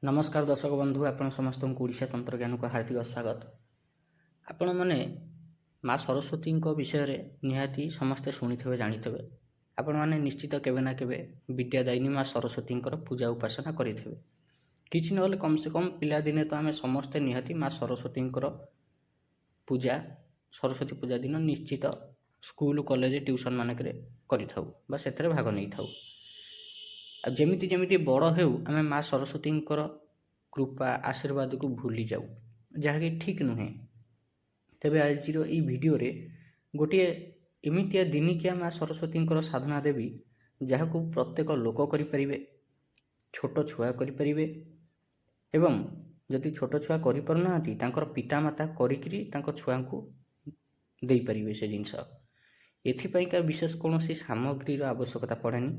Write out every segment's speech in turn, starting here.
नमस्कार दर्शक बंधु आपण समस्त ओडिशा तंत्र ज्ञान को हार्दिक स्वागत। आपण मैंने माँ सरस्वती विषय निहाती समस्ते शुणी जानी आपण मैंने निश्चित केवे ना केवे विद्यादायिनी माँ सरस्वती पूजा उपासना करेंगे किसी ना कम से कम पिला दिने तो आम समस्ते निहाती माँ सरस्वती पूजा सरस्वती पूजा दिन निश्चित स्कूल कॉलेज ट्यूशन मानक कर भाग नहीं था। जमिति जमिति बड़ हो आम माँ सरस्वती कृपा आशीर्वाद को भूली जाऊ जहाँकि ठीक नुहे। तेबे आज ये वीडियो रे गोटे एमितिया दिनिकिया माँ सरस्वती साधना देवी जहाँ को प्रत्येक लोक करें, छोट छुआ करें एवं जदि छोट छुआ कर पितामाता कर छुआ को दे पारे से जिनस एपाइका विशेष कौन सामग्री आवश्यकता पड़ेनी।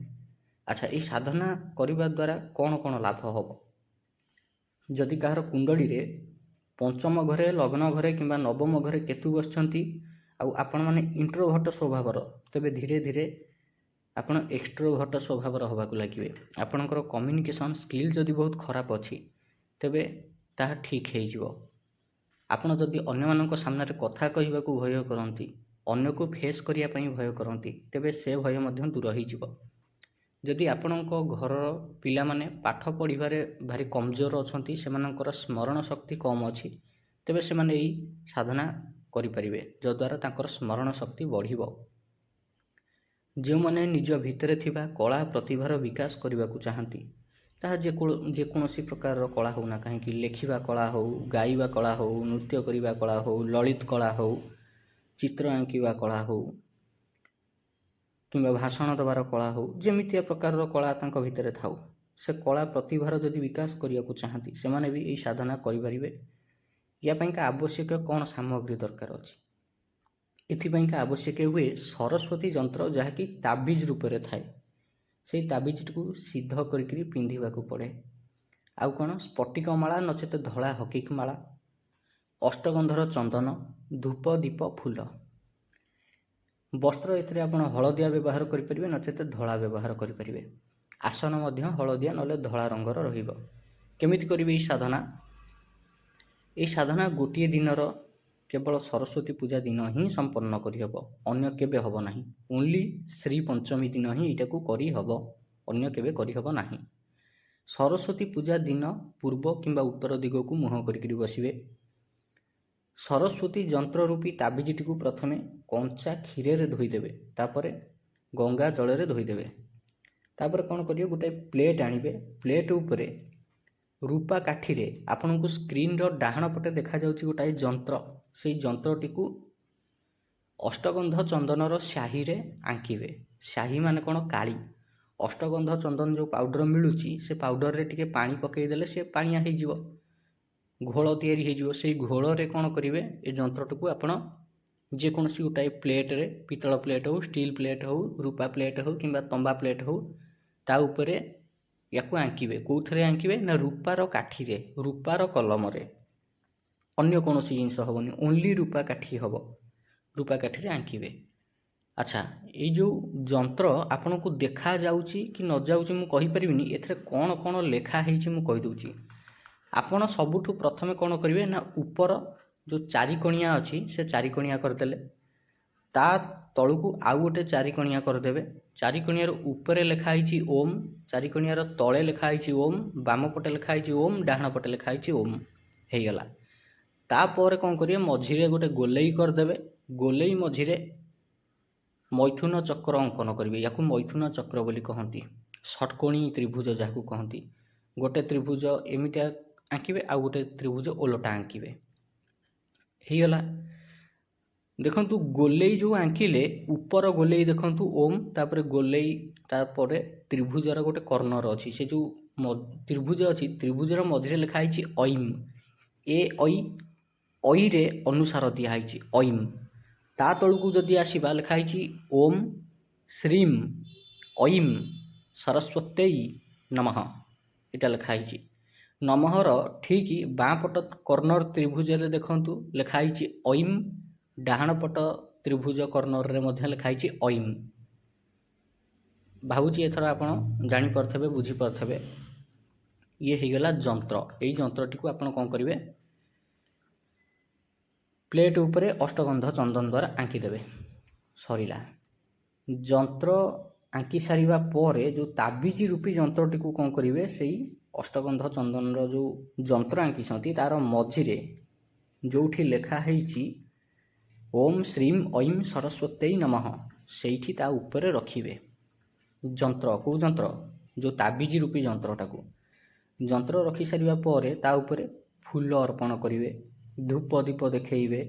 अच्छा, ये साधना करने द्वारा कौन कौन लाभ हम जदि कहार कुंडली रे पंचम घरे लग्न घरे कि नवम घरे केतु बसती आपण मैंने इंट्रोभट स्वभावर तेबे धीरे धीरे आपण एक्सट्रोभट स्वभावर होबाक लगे। आपणकर कम्युनिकेशन स्किल जदि बहुत खराब अच्छी तेबे ताहा ठीक हो। आपण जदि अन्य मानक सामने कथा कहबा को भय करती अन्य को फेस करने भय करती तेबे से भय मध्य दूर हो। जदि आपणक घर पिला माने पाठ पढ़ारे भारी कमजोर अच्छा से स्मरण शक्ति कम अच्छी तेबे से माने यही साधना करें जद्वारा तांकर स्मरण शक्ति बढ़िबो। जो माने निज भितर थिबा कला प्रतिभार विकास करने को चाहती ताहा जेकोसी प्रकार कला होना कहीं लेखिबा कला हो, गाइबा कला हो, नृत्य करिबा कला हो, ललित कला हो, चित्र आंकिबा कला हो कि भाषण देवार कला हो, जमितिया प्रकार कला तांको भितर थाउ से कला प्रतिभार जदि विकास करने को चाहती से माने भी यही साधना करें। यापाइका आवश्यक कौन सामग्री दरकार अच्छी एथिपाइका आवश्यक हुए सरस्वती यंत्र जहाँकि ताबिज रूप में थाए से ताबिज को सिद्ध करी पिंधा पड़े। आउ कौन स्फटिक माला नचेत धला हकिक माला, अष्टगंधर चंदन, धूप दीप फूल, वस्त्र एथिरे आपण हलदिया व्यवहार करें नचेत धला व्यवहार करें। आसन मध्य हलदिया नले धला रंगर रहिबो। केमिति करिवे ई साधना? ये साधना गोटे दिनर केवल सरस्वती पूजा दिन ही संपन्न करहब, अन्य केबे हब नाही। ओनली श्री पंचमी दिन ही एटा को करी हब, अन्य केबे करी हब नाही। सरस्वती पूजा दिन पूर्व किंबा उत्तर दिग को मुह करिकरी बसिबे। सरस्वती यंत्र रूपी ताबिजटी को प्रथमे कंचा क्षीर रे धोईदेवे, तापरे गंगा जल रे धोईदेवे। तापर कौन करिए गोटे प्लेट आनिबे, प्लेट उपरे रूपा काठी रे आपन को स्क्रीन रो डाहाण पटे देखा जाउची गोटाए यंत्र, से यंत्रटी को अष्टगंध चंदनर स्याही रे आंकिबे। स्याही माने कौन काली, अष्टगंध चंदन जो पाउडर मिलूची से पाउडर रे टिके पानी पकई देले से पानिया हो जिवो, घोल तैयारी हो जिवो। से घोल रे कौन करिवे ए यंत्रटी को आपण जेकोसी गोटाए प्लेट रे, पितल प्लेट हो, स्टील प्लेट हो, रूपा प्लेट हो किंबा तंबा प्लेट हो, ता उपरे याकू आंकिबे। कौथरे आंकिबे ना रूपार काठी रे, रूपार कलम रे, अन्य कौन जिनस हेनी, ओनली रूपा काठी हम, रूपा काठी रे आंकिबे। अच्छा, ये जो यंत्र आपन को देखा जाउची कि न जाउची मु कहि परिबिनी, एथरे कौन कौन लेखा हेची मु कहि दउची। आपन सबुठु प्रथमे कौन करिवे ना ऊपर जो चारिकणिया अच्छी से चारिकणिया करदेले, ता तलू आउ गोटे चारिकणिया करदेवे। चारिकणियार ऊपर लिखाई ओम, चारिकणियार तले लिखाई ओम, बाम पटे लिखाई ओम, डाहाण पटे लिखाई ओम, हो गला। तापर कौन करिए मझिरे गोटे गोलेई करदेवे। गोलेई मझिरे मैथुन चक्र अंकन करेंगे, या मैथुन चक्र बोली कहती। षटकोणी त्रिभुज जहाँ कहती, गोटे त्रिभुज एमितिया आंकिबे, आउ गोटे त्रिभुज ओलटा आंकिबे, हो गला। देखंतु गोलेई जो आंकिले ऊपर गोलेई देखंतु ओम, तापर गोलेई तापर त्रिभुजर गोटे कर्णर अच्छी, से जो त्रिभुज अच्छी त्रिभुजर मझे लिखाई ऐम, ए ऐ रे अनुसार दिखाई ऐम। ता तलू जदि आसवा लिखाई ओम श्रीम ऐम सरस्वती नमः, इटा लिखाई। नमहर ठीक बाँपट कर्णर त्रिभुज रे देखंतु लिखाई ऐम, डाहाण पट त्रिभुज कर्णर रे मध्य लिखाई ऐम। भावुची एथर आपण जानी पारथबे, बुझी पारथबे। ये होगला जंत्र। यही जंत्रटी को आप करेंगे प्लेट उपरे अष्टगंध चंदन द्वारा आंकीदेवे। सरला जंत्र आंकी सारिबा परे जो ताबिज रूपी जंत्रटी को कौन करेंगे से अष्टगंध चंदन जो जंत्र आंकी तार मझिरे जोठी लेखाही ओम श्रीम ऐं सरस्वती नमः सेठी ता उपरे रखिए जंत्र। को जंत्र जो ताबिज रूपी जंत्रटाको जंत्र रखी सारिबा परे ता उपरे फूल अर्पण करेंगे, धूप दीप देखइबे,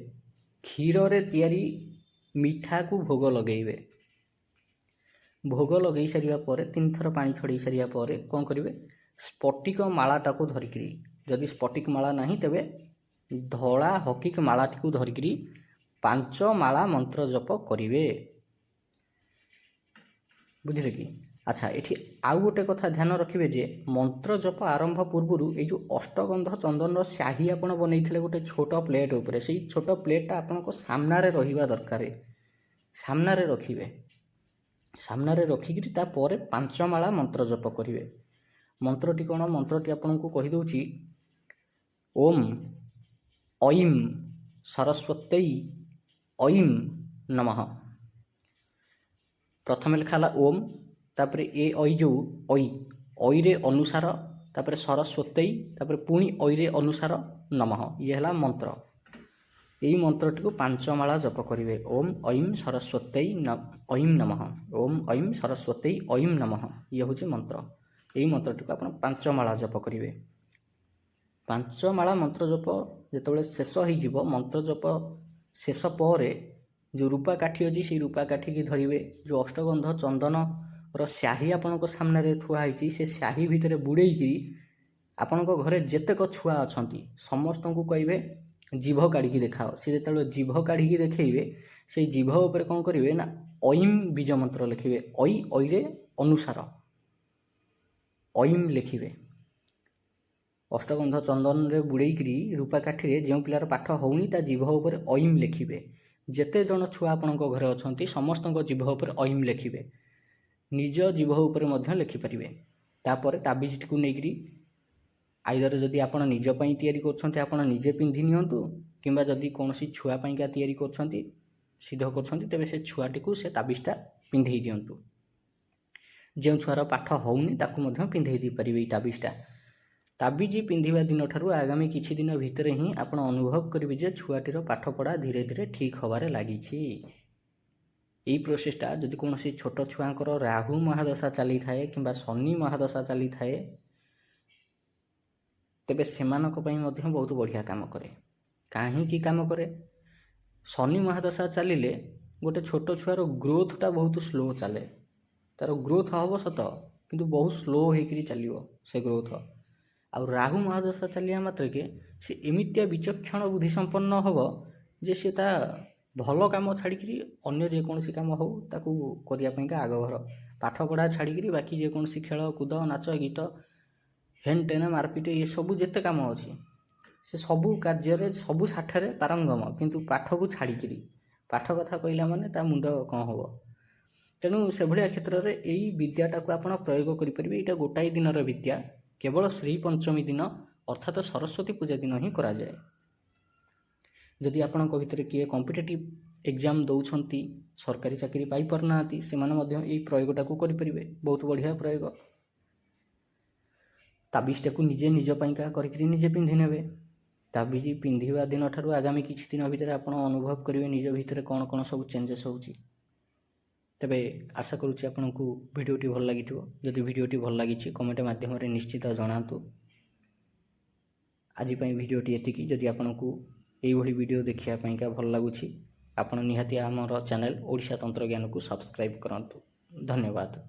क्षीर रे तैयारी मिठा को भोग लगेइबे। भोग लगे सारिबा परे 3 थर पानी छड़े सारिबा परे कौन करेंगे स्फटिक मालाटा को धरिकी, जदि स्फटिक माला नहीं तेबे धला हकिक मालाटी को धरिकी 5 माला मंत्र जप करेंगे। बुझे कि अच्छा ये आउ गोटे कथा ध्यान रखिए जे मंत्र जप आरंभ पूर्व ये जो अष्टगंध चंदन स्याही आपण बनई गोटे छोट प्लेट उपरे से छोट प्लेटा आपण को सामने रहिबा दरकार। सामने रखिए, सामने रखिकी तापर 5 माला मंत्र जप करेंगे। मंत्रटी कौन मंत्रटी आपन को कहीदे ओम ऐं सरस्वती ऐं नमः। प्रथम लिखाला ओम तापर ए ऐ जो ऐ रे अनुसार तापर सरस्वती तापर पुणी ऐ रे अनुसार नमः ये है मंत्र। यही मंत्रटी को 5 माला जप करेंगे। ओम ऐं सरस्वती ऐं नमः, ओम ऐं सरस्वती ऐं नमः ये हूँ मंत्र। यही मंत्रटी को आप 5 माला जप करेंगे। 5 माला मंत्र जप जिते शेष हो मंत्र जप शेष पर जो रूपा काठी अच्छी से रूपा काठी की धरिवे, जो अष्टगंध चंदन स्याही आपण सामने थुआई से स्याही भितर बुड़ेकी आपण घरे जेतेक छुआ अच्छा समस्त को कहे जीभ काढ़ी देखाओ। सी जो जीभ काढ़ी देखेबे से जीभ उपर कौन करेंगे ना ऐं बीज मंत्र लिखे, ऐ रे अनुसार ऐं लिखे। अष्टगंध चंदन रे बुड़ेकी रूपा काठी जो पिलार पाठ होनी ता जीभ उपर ऐं लिखे। जेते जन छुआ आपण घरे अच्छा समस्त जीभ उपर ऐं लिखे, निज जीभ उपर लिखिपारे। तापर ताबिज को लेकरी आइदर जदि आपण निज पई तैयारी करछन्ते आपण निजे पिंधि नियंतु, किंबा जदि कोनोसी छुआ पईका तैयारी करछन्ते सिद्ध करछन्ते तेबे से छुआटी को से ताबिजटा पिंधि दियंतु। जो छुआर पाठ होउनी ताकू मध्य पिंधि दी परिबे ताबिजटा। ताबिज पिंधिबा दिन ठारू आगामी किछि दिन भितर ही आपण अनुभव करिबे जे छुआटीर पाठ पढ़ा धीरे धीरे ठीक होबारे लागिछि। यही प्रोसेसटा जदि कोनोसी छोट छुआंकर राहु महादशा चली थाए किंबा शनि महादशा चली थाए तेबे सेमानक पई मध्य बहुत बढ़िया काम करे। काहींकि काम करे शनि महादशा चलिले गोटे छोट छुआर ग्रोथटा बहुत स्लो चले, तार ग्रोथ हम सत किंतु बहुत स्लो होकर चलो से ग्रोथ। आउ राहु महादशा चलिया मात्र के से एमितिया विचक्षण बुद्धि संपन्न हम जे से ता भल कम छाड़ी अन्य जेकोसी कम हो ताकू करने आगभर पाठ पढ़ा छाड़ी बाकी जेकोसी खेल कूद नाच गीत हेन टेन मारपिट ये सबू जिते कम अच्छी से सबू कार्य सबू साठे पारंगम, किंतु पाठ को छाड़ी पाठ कथा कहला माने ता मुंड कौन हम। तेणु से भाया क्षेत्र में यही विद्याटा को आप प्रयोग करेंगे। यहाँ गोटाए दिन विद्या केवल श्री पंचमी दिन अर्थात सरस्वती पूजा दिन ही करा जाए। जदि आपण भितर किए कॉम्पिटिटिव एग्जाम दौरान सरकारी चाकरी पाई पारना से यही प्रयोगटा को करेंगे। बहुत बढ़िया प्रयोग। ताबिजटा को निजे निज पाइका करके निजे पिंधि नेबे। ताबिज पिंधिबा दिन ठारू आगामी किछि दिन भितर आपण अनुभव करेंगे निज भितर कौन कौन सब चेंजेस होउछि। तेबे आशा करुछि आपनकु भिडियोटी भल लागिथिबो। जदि भिडियोटी भल लागिछि कमेंट माध्यम रे निश्चित जणातु। आज पई भिडियोटी एतिकी। जदि आपनकु एई भली भिडियो देखिया पईका भल लागुछि आपण निहाती हमर चैनल ओडिशा तंत्र ज्ञान को सब्सक्राइब करंतु। धन्यवाद।